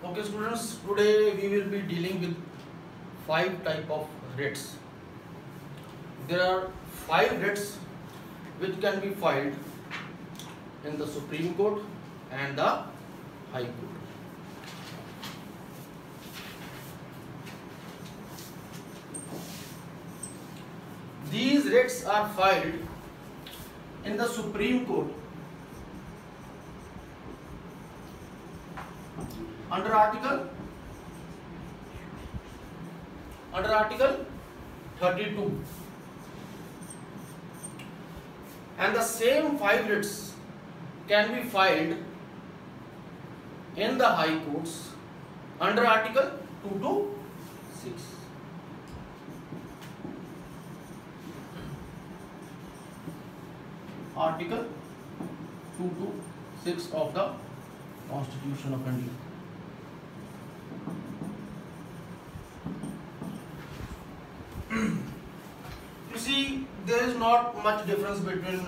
Okay students, today we will be dealing with 5 type of writs. There are 5 writs which can be filed in the Supreme Court and the High Court. These writs are filed in the Supreme Court under Article 32, and the same 5 writs can be filed in the High Courts under Article 2 to 6. Article 2 to 6 of the Constitution of India. You see, there is not much difference between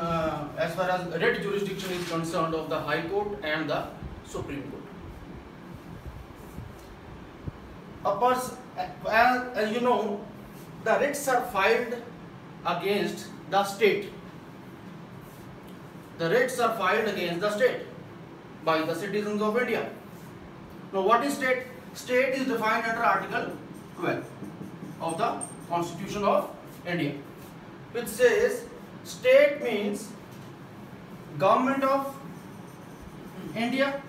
as far as writ jurisdiction is concerned of the High Court and the Supreme Court. As you know, the writs are filed against the state. The writs are filed against the state by the citizens of India. Now, what is state? State is defined under Article 12 of the Constitution of India, which says state means Government of India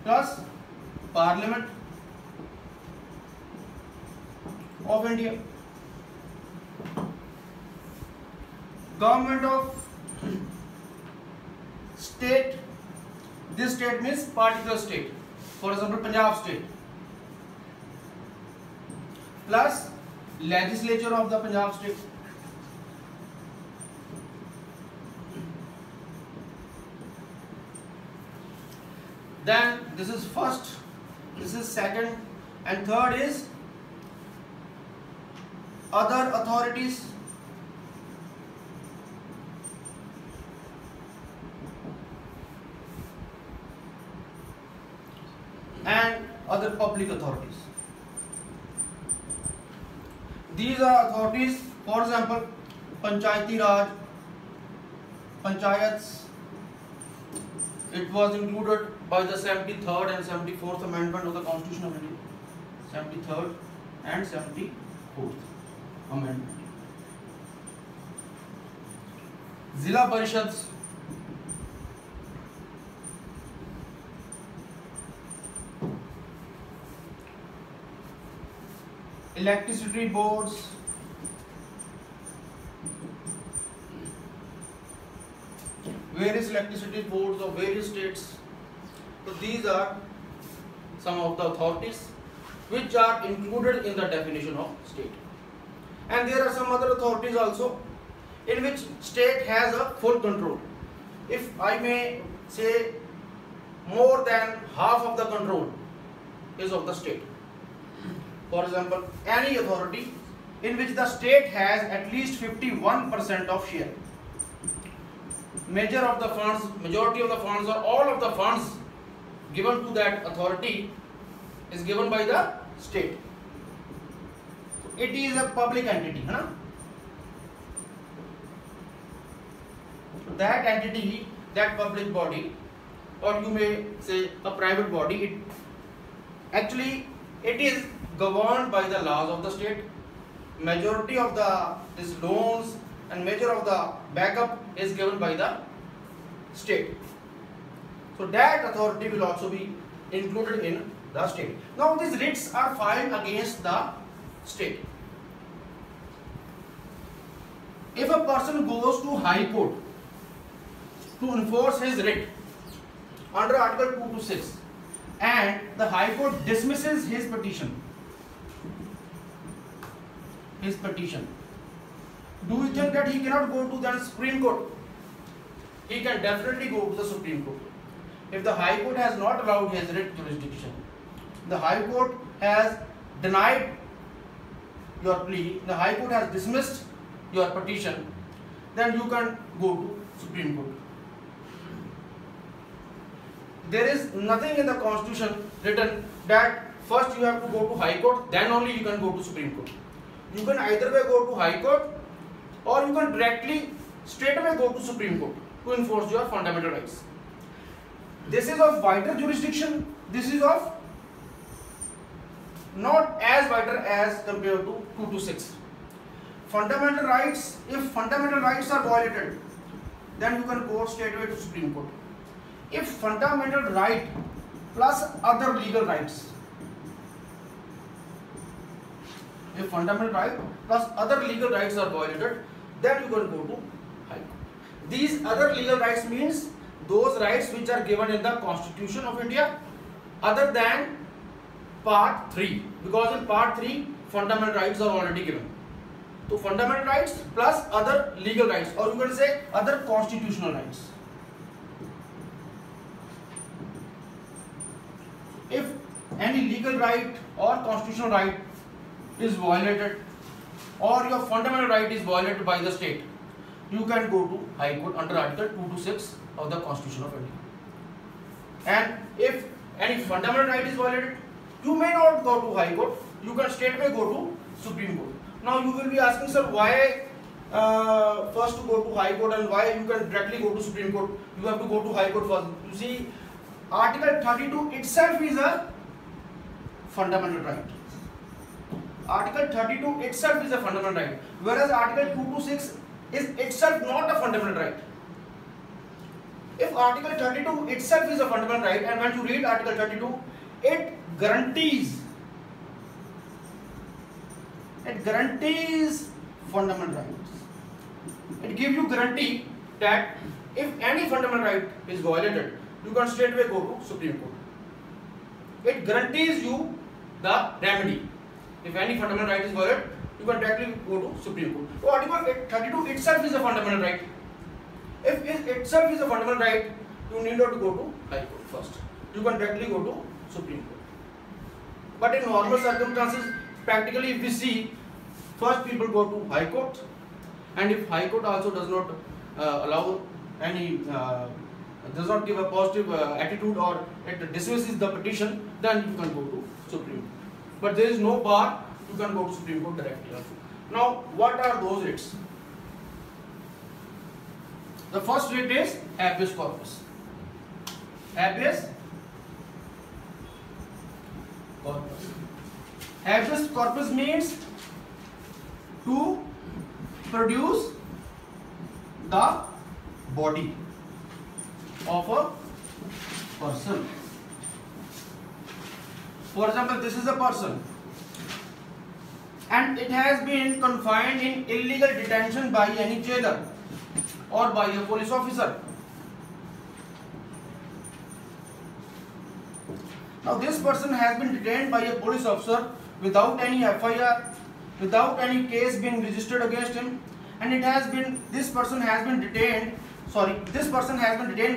plus Parliament of India. Government of state, this state means particular state, for example Punjab state, plus legislature of the Punjab state. Then this is first, this is second, and third is other authorities. And other public authorities. These are authorities, for example, Panchayati Raj, Panchayats. It was included by the 73rd and 74th Amendment of the Constitution of India. 73rd and 74th Amendment. Zilla Parishads. Electricity boards, various electricity boards of various states. So these are some of the authorities which are included in the definition of state. And there are some other authorities also in which state has a full control. If I may say, more than half of the control is of the state. For example, any authority in which the state has at least 51% of share. Majority of the funds, or all of the funds given to that authority is given by the state. So it is a public entity. So that entity, that public body, or you may say a private body, it is governed by the laws of the state. Majority of these loans and major of the backup is given by the state. So that authority will also be included in the state. Now these writs are filed against the state. If a person goes to High Court to enforce his writ under Article 2 to 6 and the High Court dismisses his petition, do you think that he cannot go to the Supreme Court? He can definitely go to the Supreme Court. If the High Court has not allowed his writ jurisdiction, the High Court has denied your plea, the High Court has dismissed your petition, then you can go to Supreme Court. there is nothing in the constitution written that first you have to go to High Court, then only you can go to Supreme Court. You can either way go to High Court, or you can directly straight away go to Supreme Court to enforce your fundamental rights. This is of wider jurisdiction. This is of not as wider as compared to 226. Fundamental rights, if fundamental rights are violated, then you can go straight away to Supreme Court. If fundamental right plus other legal rights, if fundamental right plus other legal rights are violated, then you can go to High Court. These other legal rights means those rights which are given in the Constitution of India other than Part 3, because in Part 3 fundamental rights are already given. So fundamental rights plus other legal rights, or you can say other constitutional rights. If any legal right or constitutional right is violated, or your fundamental right is violated by the state, you can go to High Court under Article 226 of the Constitution of India. And if any fundamental right is violated, you may not go to High Court, you can straightway go to Supreme Court. Now you will be asking, sir, why first to go to High Court and why you can directly go to Supreme Court? You have to go to High Court first. You see, Article 32 itself is a fundamental right. Article 32 itself is a fundamental right, whereas Article 226 is itself not a fundamental right. If Article 32 itself is a fundamental right, and when you read Article 32, it guarantees fundamental rights. It gives you guarantee that if any fundamental right is violated, you can straightway go to Supreme Court. It guarantees you the remedy. If any fundamental right is violated, you can directly go to Supreme Court. So Article 32 itself is a fundamental right. If it itself is a fundamental right, you need not to go to High Court first. You can directly go to Supreme Court. But in normal circumstances, practically if we see, first people go to High Court, and if High Court also does not allow any, does not give a positive attitude, or it dismisses the petition, then you can go to Supreme Court. But there is no bar, you can go to Supreme Court directly. Now, what are those writs? The first writ is habeas corpus. Habeas corpus. Habeas corpus means to produce the body of a person. For example, this is a person and it has been confined in illegal detention by any jailer or by a police officer. Now this person has been detained by a police officer without any FIR, without any case being registered against him, and this person has been detained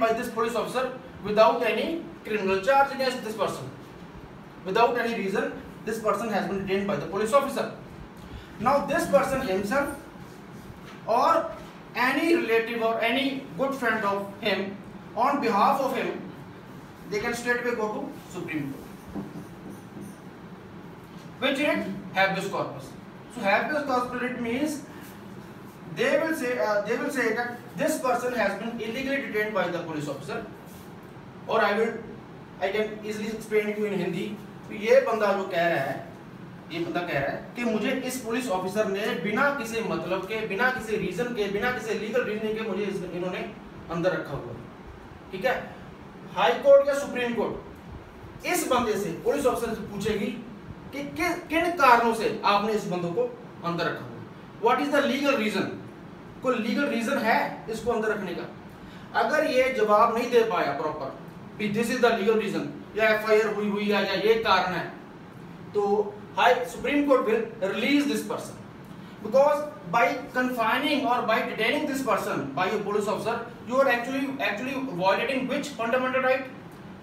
by this police officer without any criminal charge against this person. Without any reason, this person has been detained by the police officer. Now this person himself or any relative or any good friend of him, on behalf of him, they can straightway go to Supreme Court. Which writ? Habeas corpus. So habeas corpus writ means they will say that this person has been illegally detained by the police officer, or I can easily explain it to you in Hindi. तो ये बंदा जो कह रहा है कि मुझे इस पुलिस ऑफिसर ने बिना किसी मतलब के, बिना किसी रीजन के, बिना किसी लीगल रीजन के मुझे इन्होंने अंदर रखा हुआ है, ठीक है। हाई कोर्ट या सुप्रीम कोर्ट इस बंदे से, पुलिस ऑफिसर से पूछेगी कि किन कारणों से आपने इस बंदे को अंदर रखा हुआ, what is the legal reason, कोई लीगल रीजन है इसको अंदर रखने का। अगर ये जवाब नहीं दे पाया proper, this is the legal reason, या FIR हुई या ये कारण है, तो Supreme Court will release this person, because by confining or by detaining this person by a police officer, you are actually violating which fundamental right?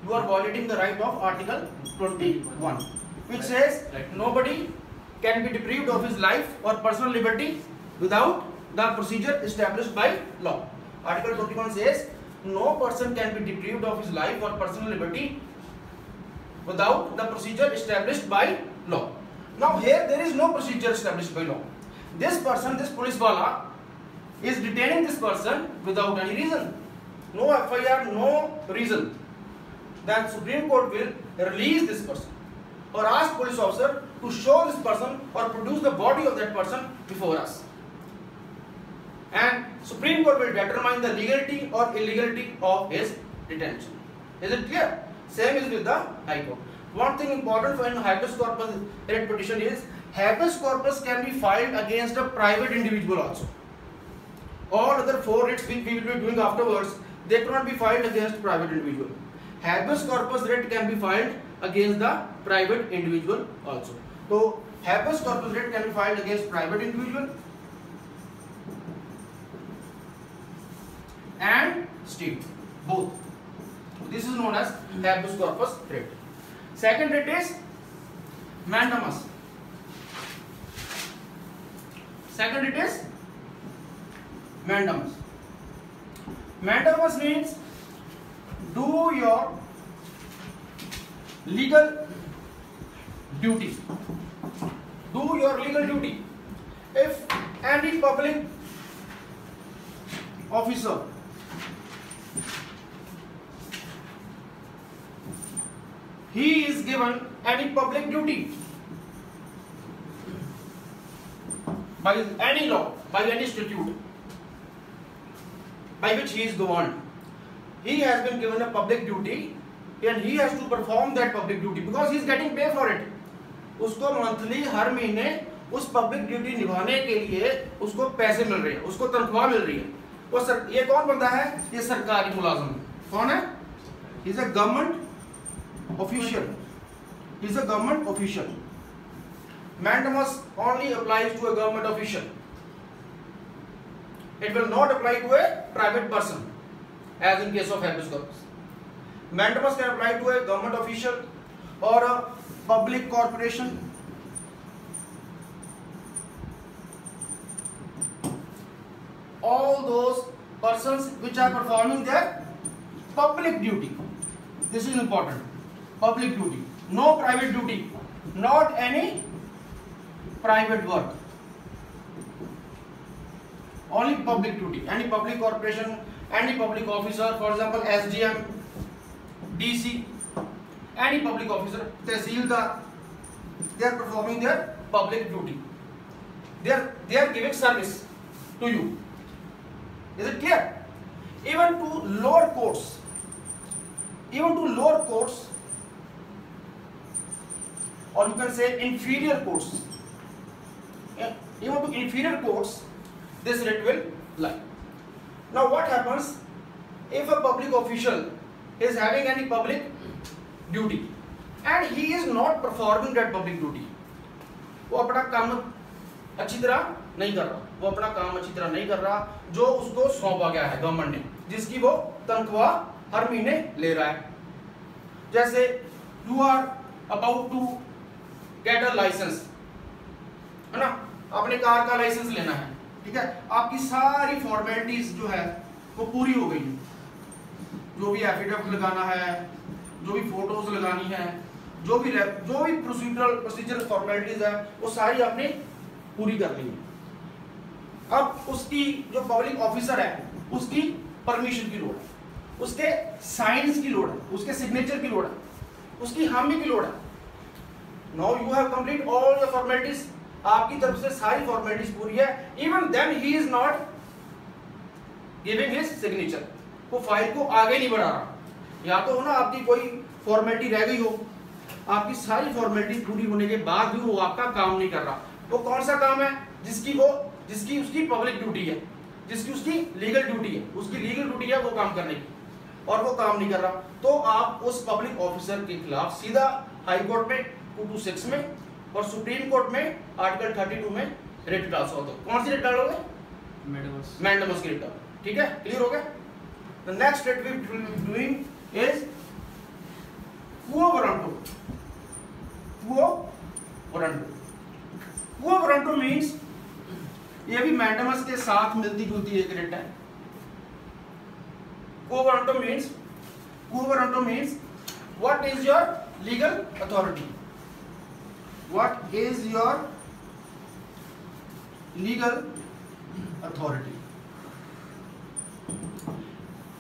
You are violating the right of Article 21, which says nobody can be deprived of his life or personal liberty without the procedure established by law. Article 21 says no person can be deprived of his life or personal liberty without the procedure established by law. Now here there is no procedure established by law. This person, this police wala is detaining this person without any reason. No FIR, no reason. Then Supreme Court will release this person or ask police officer to show this person or produce the body of that person before us. And Supreme Court will determine the legality or illegality of his detention. Is it clear? Same is with the High Court. One thing important for habeas corpus writ petition is habeas corpus can be filed against a private individual also. All other 4 writs which we will be doing afterwards, they cannot be filed against private individual. Habeas corpus writ can be filed against the private individual also. So habeas corpus writ can be filed against private individual and state, both. This is known as habeas corpus writ. Second writ is mandamus. Second writ is mandamus. Mandamus means do your legal duty. Do your legal duty. If any public officer he is given any public duty by any law, by any statute by which he is governed, he has been given a public duty and he has to perform that public duty because he is getting pay for it. उसको monthly हर महीने उस public duty निभाने के लिए उसको पैसे मिल रहे हैं, उसको तनख्वाह मिल रही है. वो सर ये कौन बंदा है? ये सरकारी मुलाजिम है. कौन है? He is a government official. He is a government official. Mandamus only applies to a government official. It will not apply to a private person, as in case of habeas corpus. Mandamus can apply to a government official or a public corporation. All those persons which are performing their public duty. This is important. Public duty. No private duty. Not any private work. Only public duty. Any public corporation, any public officer, for example SDM, DC, any public officer, Tehsildar, they are performing their public duty. They are giving service to you. Is it clear? Even to lower courts, or you can say inferior courts, even to inferior courts, this writ will lie. Now what happens if a public official is having any public duty and he is not performing that public duty? वो अपना काम अच्छी तरह नहीं कर रहा, जो उसको सौंपा गया है गवर्नमेंट ने, जिसकी वो तनख्वाह हर महीने ले रहा है. जैसे you are about to get a license, है ना, अपने कार का लाइसेंस लेना है, ठीक है, आपकी सारी फॉर्मेलिटीज जो है वो पूरी हो गई है. जो भी एफिडेविट लगाना है, जो भी फोटोज लगानी है, जो भी प्रोसीजरल फॉर्मेलिटीज है, वो सारी आपने पूरी कर ली है. अब उसकी जो पब्लिक ऑफिसर है उसकी परमिशन की लोड़ है, उसके साइंस की लोड़ है, उसके सिग्नेचर की लोड़ है, उसकी हामी की लोड़ है. Now you have complete all the formalities, आपकी तरफ से सारी फॉर्मेलिटीज पूरी है. Even then he is not giving his signature, वो फाइल को आगे नहीं बढ़ा रहा. या तो हो ना आपकी कोई फॉर्मेलिटी रह गई हो, आपकी सारी फॉर्मेलिटी पूरी होने के बाद भी वो आपका काम नहीं कर रहा. वो कौन सा काम है? जिसकी उसकी पब्लिक ड्यूटी है, जिसकी उसकी लीगल ड्यूटी है, उसकी लीगल ड्यूटी है वो काम करने की, और वो काम नहीं कर रहा, तो आप उस पब्लिक ऑफिसर के खिलाफ सीधा हाई कोर्ट में 226 में और सुप्रीम कोर्ट में आर्टिकल 32 में रिट डाल सकते हो. कौन सी रिट डालोगे? मैंडमस की रिट डालो. ठीक है, क्लियर हो गया? The next writ we will be doing is quo warranto. Quo warranto means ये भी मैंडमस के साथ मिलती जुलती एक रिट है. क्वो quo warranto means what is your legal authority? What is your legal authority?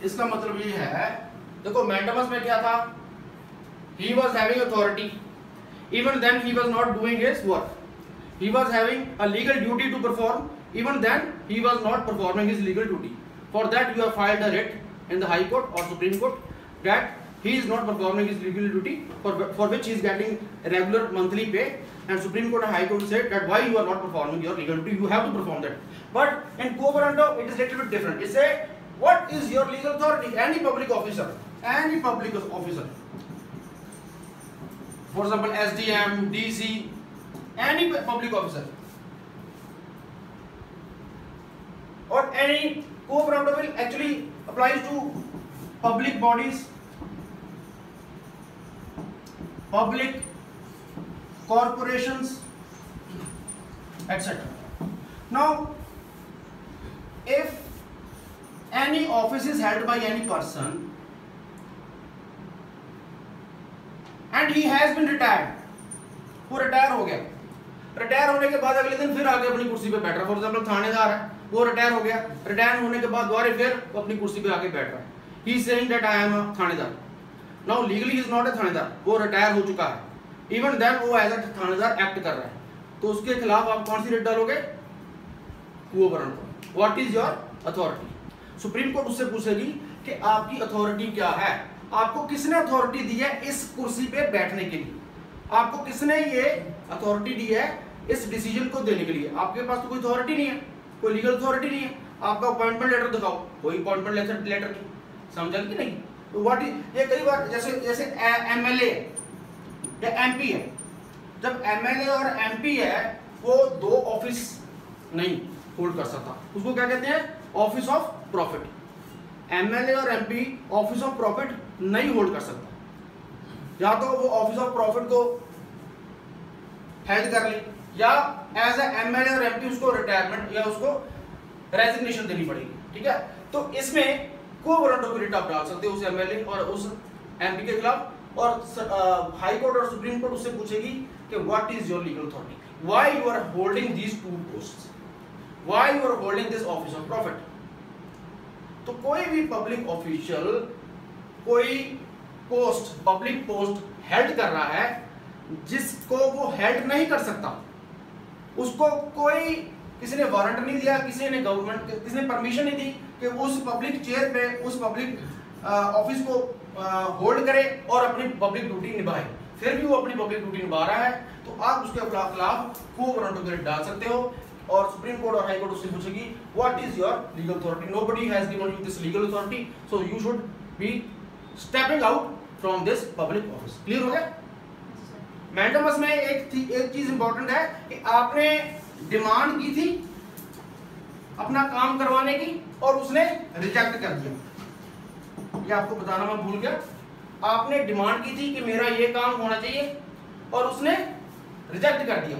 इसका मतलब ये है, देखो मैंडामस में क्या था, he was having authority, even then he was not doing his work, he was having a legal duty to perform, even then he was not performing his legal duty. For that you have filed a writ in the High Court or Supreme Court that he is not performing his legal duty, for which he is getting regular monthly pay, and Supreme Court and High Court said that why you are not performing your legal duty, you have to perform that. But in quo warranto it is little bit different. It say what is your legal authority? Any public officer, for example SDM, DC, any public officer, or any quo warranto will actually applies to public bodies, public corporations, etc. Now if any office is held by any person and he has been retired, वो retire हो गया, retire होने के बाद अगले दिन फिर आके अपनी कुर्सी पे बैठ रहा है, फॉर एग्जाम्पल थानेदार है, वो रिटायर हो गया, रिटायर होने के बाद दोबारा फिर वो अपनी कुर्सी पे आके बैठ रहा है, he is saying that I am a थानेदार. Now legally he is not a थानेदार, वो रिटायर हो चुका है, even then वो एज अ थानेदार एक्ट कर रहा है, तो उसके खिलाफ आप कौन सी रिट डालोगे? quo warranto. What is your authority? Supreme Court उससे पूछेगी कि आपकी अथॉरिटी क्या है, आपको किसने अथॉरिटी दी है इस कुर्सी पे बैठने के लिए, आपको किसने ये अथॉरिटी दी है इस डिसीजन को देने के लिए? आपके पास तो कोई अथॉरिटी नहीं है, कोई लीगल अथॉरिटी नहीं है, आपका अपॉइंटमेंट लेटर दिखाओ, कोई अपॉइंटमेंट लेटर नहीं, समझा कि नहीं? तो व्हाट इज, ये कई बार जैसे एमएलए या एमपी है, जब एमएलए और एमपी है वो दो ऑफिस नहीं होल्ड कर सकता, उसको क्या कहते हैं? Office of profit. एमएलए और एमपी ऑफिस ऑफ प्रॉफिट नहीं होल्ड कर सकता, या तो वो ऑफिस ऑफ प्रॉफिट को हेल्ड कर ले, या एज ए एमएलए और एमपी उसको रिटायरमेंट या उसको रेजिग्नेशन देनी पड़ेगी. ठीक है, तो इसमें quo warranto की रिट आप डाल सकते हो उस एमएलए और उस एमपी के खिलाफ, और हाई कोर्ट और सुप्रीम कोर्ट उससे पूछेगी कि what is your legal authority, why you are holding these two posts, why you are holding this office of profit. तो कोई भी पब्लिक ऑफिशियल कोई पोस्ट, पब्लिक पोस्ट हेल्ड कर रहा है जिसको वो हेल्ड नहीं कर सकता, उसको कोई किसी ने वारंट नहीं दिया, किसी ने गवर्नमेंट किसी ने परमिशन नहीं दी कि उस पब्लिक चेयर पे उस पब्लिक ऑफिस को होल्ड करे और अपनी पब्लिक ड्यूटी निभाए, फिर भी वो अपनी पब्लिक ड्यूटी निभा रहा है, तो आप उसके खिलाफ quo warranto की रिट डाल सकते हो, और सुप्रीम कोर्ट और हाई कोर्ट उससे पूछेगी what is your legal authority. Nobody has given you this legal authority, so you should be stepping out from this public office. Clear हो गया? मैंडामस में एक चीज इंपॉर्टेंट है कि आपने डिमांड की थी अपना काम करवाने की और उसने रिजेक्ट कर दिया, ये आपको बताना मैं भूल गया. आपने डिमांड की थी कि मेरा ये काम होना चाहिए और उसने रिजेक्ट कर दिया,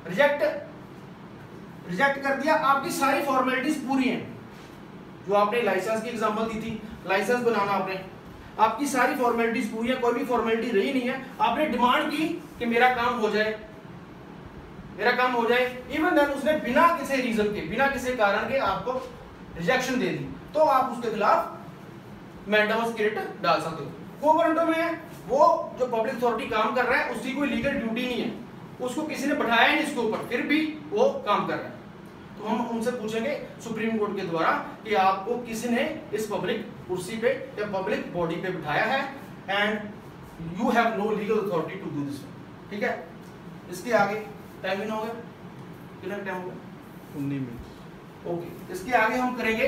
रिजेक्ट कर दिया. आपकी सारी फॉर्मेलिटीज पूरी हैं, जो आपने लाइसेंस की एग्जांपल दी थी, लाइसेंस बनाना आपकी सारी फॉर्मेलिटीज पूरी है, कोई भी फॉर्मेलिटी रही नहीं है, आपने डिमांड की कि मेरा काम हो जाए, इवन देन उसने बिना किसी रीजन के, बिना किसी कारण के आपको रिजेक्शन दे दी, तो आप उसके खिलाफ मैंडामस की रिट डाल सकते हो. quo warranto में वो जो पब्लिक अथॉरिटी काम कर रहा है उसकी कोई लीगल ड्यूटी नहीं है, उसको किसी ने बैठाया नहीं इसके ऊपर, फिर भी वो काम कर रहा है, तो हम उनसे पूछेंगे सुप्रीम कोर्ट के द्वारा कि आपको किसी ने इस पब्लिक कुर्सी पे या पब्लिक बॉडी पे बिठाया है and you have no legal authority to do this. ठीक है, इसके आगे टाइम इन हो गया, कितना टाइम हो गया? 19 मिनट. ओके, इसके आगे हम करेंगे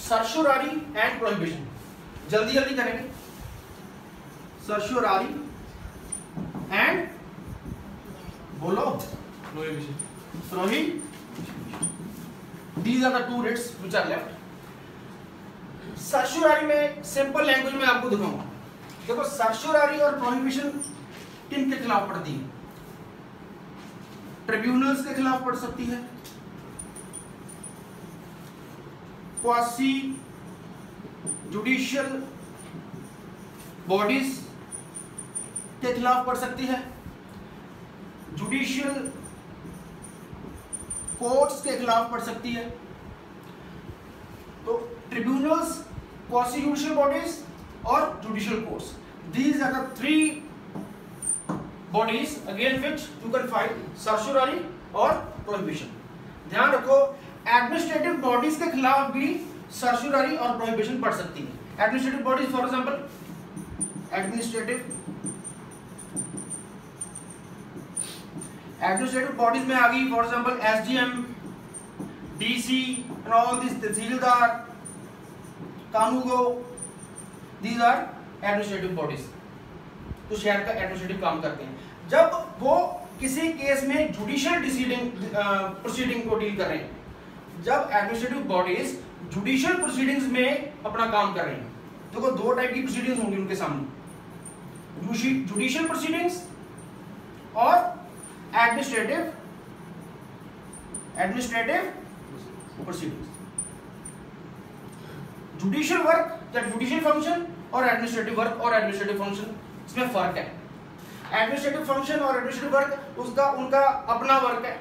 सर्शोरारी एंड प्रोहिबिशन. जल्दी करेंगे. सर्शोरारी एंड बोलो prohibition. These are the two writs which are left. सर्शोरारी में सिंपल लैंग्वेज में आपको दिखाऊंगा. देखो सर्शोरारी और प्रोहिबिशन किन के खिलाफ पड़ती है? ट्रिब्यूनल्स के खिलाफ पड़ सकती है, क्वासी जुडिशियल बॉडीज के खिलाफ पड़ सकती है, जुडिशियल कोर्ट्स के खिलाफ पड़ सकती है। तो ट्रिब्यूनल्स, क्वासी जुडिशियल बॉडीज और judicial courts, these are the three bodies against which you can file certiorari और प्रोहिबिशन। ध्यान रखो, एडमिनिस्ट्रेटिव बॉडीज के खिलाफ भी सर्चुरी और प्रोहिबिशन पड़ सकती है। Administrative bodies for example administrative bodies में आ गई for example SDM, DC and all this, tehsildar, kanungo, these are administrative bodies, तो शहर का एडमिनिस्ट्रेटिव काम करते हैं। जब वो किसी केस में जुडिशियल प्रोसीडिंग को डील कर रहे हैं, जब एडमिनिस्ट्रेटिव बॉडीज जुडिशियल प्रोसीडिंग्स में अपना काम कर रहे हैं, देखो दो टाइप की प्रोसीडिंग्स होंगी उनके सामने, जुडिशियल प्रोसीडिंग्स और एडमिनिस्ट्रेटिव प्रोसीडिंग्स। जुडिशियल वर्क या जुडिशियल फंक्शन और एडमिनिस्ट्रेटिव वर्क और एडमिनिस्ट्रेटिव फंक्शन, इसमें फर्क है। एडमिनिस्ट्रेटिव फंक्शन और एडमिनिस्ट्रेटिव वर्क उनका अपना वर्क है।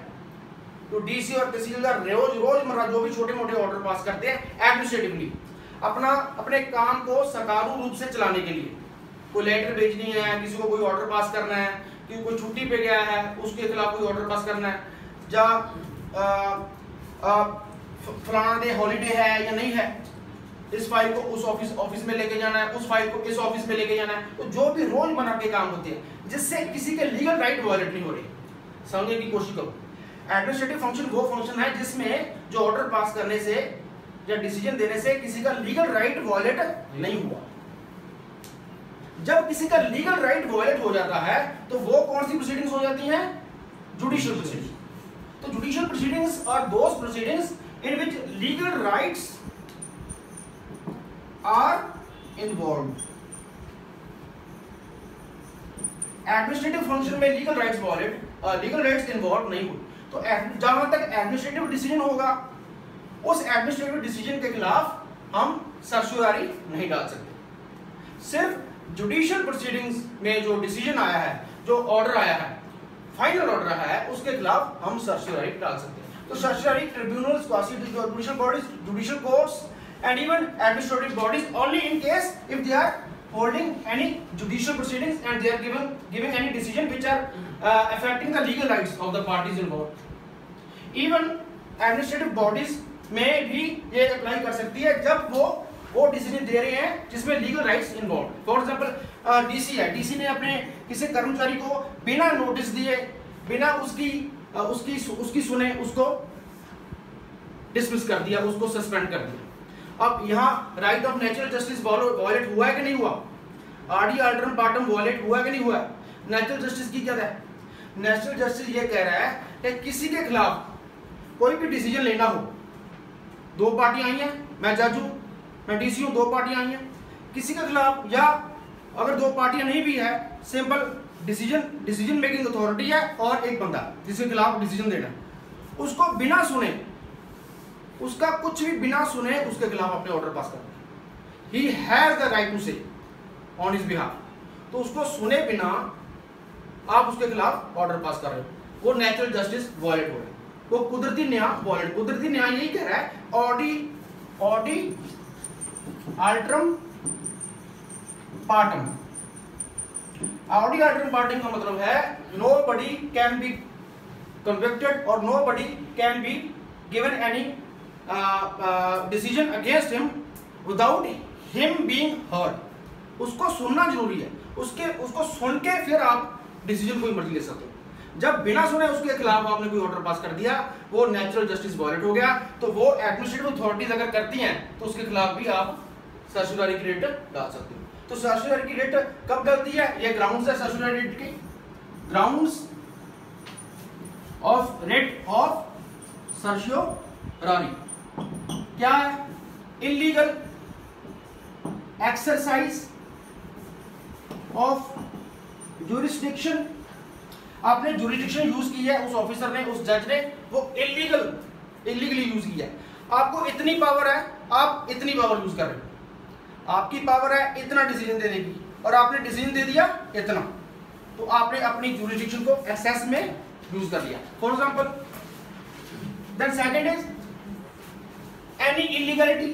तो डीसी और तहसीलदार रोजमर्रा जो भी छोटे मोटे ऑर्डर पास करते हैं एडमिनिस्ट्रेटिवली, अपने काम को सुचारू रूप से चलाने के लिए, कोई लेटर भेजनी है, किसी को कोई ऑर्डर पास करना है, कि कोई छुट्टी पे गया है उसके खिलाफ कोई ऑर्डर पास करना है, या फलाना डे हॉलीडे है या नहीं है, इस फाइल को उस ऑफिस में लेके जाना है, उस फाइल को इस ऑफिस में लेके जाना है। तो जो भी रोजमर्रा के काम होते हैं जिससे किसी के लीगल राइट वायलेट नहीं हो रही, समझने की कोशिश करो। एडमिनिस्ट्रेटिव फंक्शन वो फंक्शन है जिसमें जो ऑर्डर पास करने से या डिसीजन देने से किसी का लीगल राइट वायलेट नहीं हुआ। जब किसी का लीगल राइट वायलेट हो जाता है तो वो कौन सी प्रोसीडिंग्स हो जाती हैं? Judicial proceedings. तो judicial proceedings are those proceedings in which legal rights are involved. Administrative function में लीगल राइट्स इन्वॉल्व नहीं हुए। तो जहां तक एडमिनिस्ट्रेटिव डिसीजन होगा उस एडमिनिस्ट्रेटिव डिसीजन के खिलाफ हम सर्चुरी नहीं डाल सकते। सिर्फ जुडिशियल प्रोसीडिंग्स में जो डिसीजन आया है, जो ऑर्डर आया है, फाइनल ऑर्डर आया है, उसके खिलाफ हम सर्चुरी डाल सकते हैं। तो certiorari tribunals, quasi judicial bodies, judicial courts and even administrative bodies only in case if they are holding any judicial proceedings and they are giving any decision which are affecting the legal rights of the parties involved. Even administrative bodies में भी ये apply कर सकती है जब वो decision दे रहे हैं जिसमें legal rights involve. For example DC है, डीसी ने अपने किसी कर्मचारी को बिना नोटिस दिए, बिना उसकी सुने उसको डिसमिस कर दिया, उसको सस्पेंड कर दिया। अब यहाँ right of natural justice violate हुआ है कि नहीं हुआ? आर्डी अल्टरम पार्टम वायलेट हुआ है कि नहीं हुआ? नेचुरल जस्टिस की क्या है? नेचुरल जस्टिस ये कह रहा है कि किसी के खिलाफ कोई भी डिसीजन लेना हो, दो पार्टियां आई हैं, मैं जज हूं, मैं डीसी हूं, दो पार्टियां आई हैं, किसी के खिलाफ, या अगर दो पार्टियां नहीं भी है, सिंपल डिसीजन मेकिंग अथॉरिटी है और एक बंदा जिसके खिलाफ डिसीजन देना, उसको बिना सुने, उसका कुछ भी बिना सुने उसके खिलाफ अपने ऑर्डर पास करना है। He has the right to say on his behalf. तो उसको सुने बिना आप उसके खिलाफ ऑर्डर पास कर रहे हो, वो नेचुरल जस्टिस वायलेट हो रहा है, वो कुदरती न्याय वायलेट। कुदरती न्याय यही कह रहा है ऑडी अल्टरम पार्टम। ऑडी अल्टरम पार्टम का मतलब है nobody can be convicted or nobody can be given any decision against him without him being heard। उसको सुनना जरूरी है, उसको सुन के फिर आप डिसीजन कोई मर्जी ले सकते हो। जब बिना सुने उसके खिलाफ आपने कोई ऑर्डर पास कर दिया, वो नेचुरल जस्टिस वायलेट हो गया। तो वो एडमिनिस्ट्रेटिव अथॉरिटीज अगर करती हैं तो उसके खिलाफ भी आप सर्चुरी की रिट डाल सकते हो। तो सर्चुरी की रिट कब डलती है? ये ग्राउंड्स है सर्चुरी रिट की। ग्राउंड्स ऑफ रिट ऑफ सर्चुरी क्या है? Illegal exercise of jurisdiction. आपने जुरिस्डिक्शन यूज की है, उस ऑफिसर ने, उस जज ने, वो इलीगली यूज किया है। आपको इतनी पावर है आप इतनी पावर यूज कर रहे हो, आपकी पावर है इतना डिसीजन देने की और आपने डिसीजन दे दिया इतना, तो आपने अपनी जुरिडिक्शन को एक्सेस में यूज कर लिया। For example, then second is any illegality,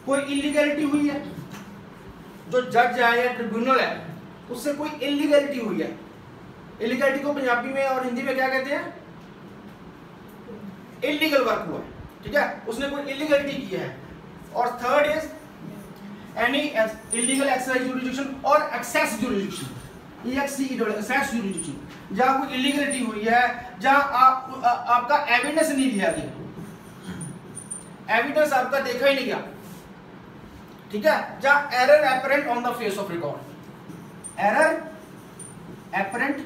कोई इलीगलिटी हुई है, जो जज है या ट्रिब्यूनल है उससे कोई इलीगलिटी हुई है। इलीगलिटी को पंजाबी में और हिंदी में क्या कहते हैं? इलीगल वर्क हुआ है, ठीक है, उसने कोई इलीगलिटी की है। और third is any illegal exercise jurisdiction और एक्सेस जुरिडिक्शन, एक्सेस जुरिडिक्शन, जहां कोई इलीगलिटी हुई है, जहां आपका एविडेंस नहीं लिया गया, एविडेंस आपका देखा ही नहीं गया, ठीक है, जहां error apparent on the face of record, error apparent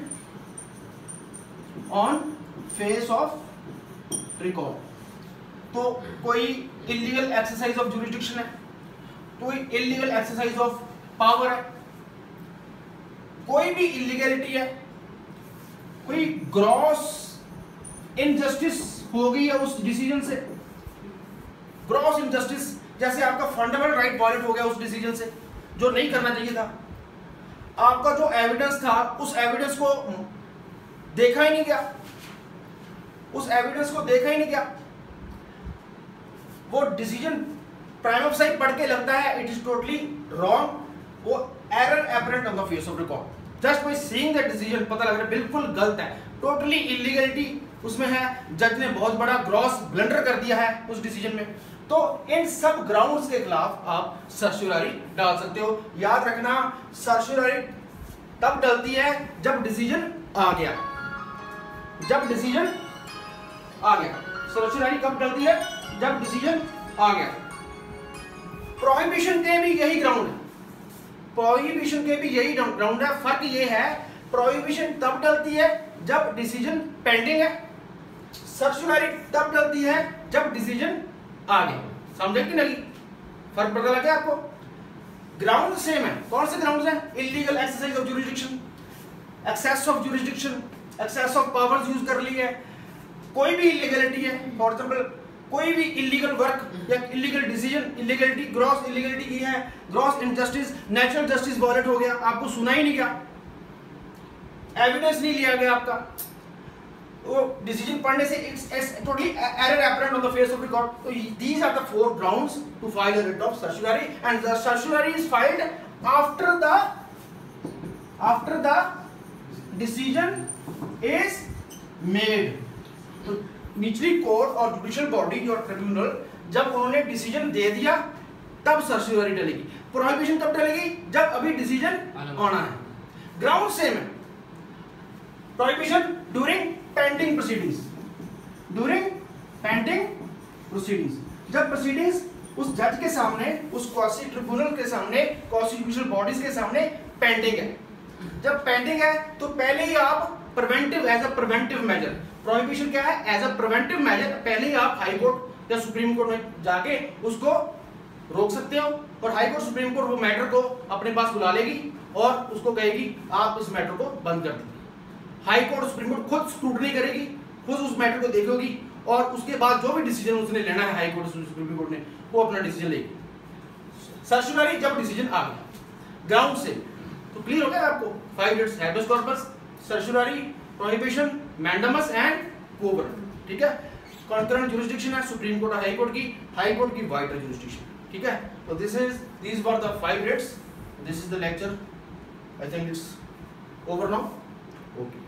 on face of record. तो कोई इलीगल एक्सरसाइज ऑफ जुरिडिक्शन है, कोई इलीगल एक्सरसाइज ऑफ पावर है, कोई भी इलीगलिटी है, कोई ग्रॉस इनजस्टिस हो गई है उस डिसीजन से, ग्रॉस इनजस्टिस, जैसे आपका फंडामेंटल राइट वायलेट हो गया उस डिसीजन से, जो नहीं करना चाहिए था। आपका जो एविडेंस था उस एविडेंस को देखा ही नहीं गया, उस एविडेंस को देखा ही नहीं गया, वो डिसीजन प्राइम ऑफ साइड पढ़ के लगता है इट इज टोटली रॉन्ग, वो error apparent on the face of record, just by seeing the decision पता लग रहा है बिल्कुल गलत है, टोटली इलीगलिटी उसमें है, जज ने बहुत बड़ा ग्रॉस ब्लंडर कर दिया है उस डिसीजन में। तो इन सब ग्राउंड्स के खिलाफ आप सर्चुलरी डाल सकते हो। याद रखना, सर्चुलरी तब डलती है जब डिसीजन आ गया, जब डिसीजन आ गया। सर्चुलरी कब डलती है? जब डिसीजन आ गया। प्रोहिबिशन के भी यही ग्राउंड है, प्रोहिबिशन के भी यही ग्राउंड है। फर्क ये है, प्रोहिबिशन तब डलती है जब डिसीजन पेंडिंग है, सर्चुलरी तब डलती है जब डिसीजन आ गया। समझे कि नहीं? फर्क पता लगे आपको? ग्राउंड सेम है। कौन से ग्राउंड्स हैं? Illegal exercise of jurisdiction, excess of jurisdiction, excess of powers use कर ली है, कोई भी इलीगलिटी है, फॉर एग्जांपल कोई भी इलीगल वर्क या illegal decision, illegality, gross illegality की है, gross injustice, natural justice violate हो गया, आपको सुना ही नहीं गया, एविडेंस नहीं लिया गया आपका, वो डिसीजन पढ़ने से totally error apparent on the face of record. तो these are the four grounds to file a writ of certiorari, and the certiorari is filed after the decision is made. तो निचली कोर्ट और judicial body और tribunal जब उन्होंने decision दे दिया तब सर्चुलरी डलेगी। Prohibition कब डलेगी? जब अभी डिसीजन आना है। ग्राउंड सेम है। Prohibition during pending proceedings, during pending proceedings, जब प्रोसीडिंग्स उस जज के सामने, उस क्वासी ट्रिब्यूनल के सामने, क्वासी जुडिशियल बॉडीज के सामने पेंडिंग है। जब पेंडिंग है तो पहले ही आप preventive, as a preventive measure, prohibition क्या है? एज अ प्रिवेंटिव मेजर, पहले ही आप हाई कोर्ट या सुप्रीम कोर्ट में जाके उसको रोक सकते हो, और हाई कोर्ट सुप्रीम कोर्ट वो मैटर को अपने पास बुला लेगी और उसको कहेगी आप इस मैटर को बंद कर दीजिए। हाई कोर्ट सुप्रीम कोर्ट खुद स्क्रूटनी करेगी, खुद उस मैटर को देखेगी, और उसके बाद जो भी डिसीजन उसने लेना है हाई कोर्ट सुप्रीम कोर्ट ने, वो अपना डिसीजन लेगी। सर्चुलरी जब डिसीजन आ गया ग्राउंड से, तो क्लियर हो गया आपको? 5 writs, habeas corpus, certiorari, prohibition, mandamus and कोबर, ठीक है। कंकरेंट जुरिसडिक्शन है सुप्रीम कोर्ट और हाई कोर्ट की वाइटर जुरिसडिक्शन, ठीक है। तो these were the 5 writs. This is the lecture. I think it's over now. Okay.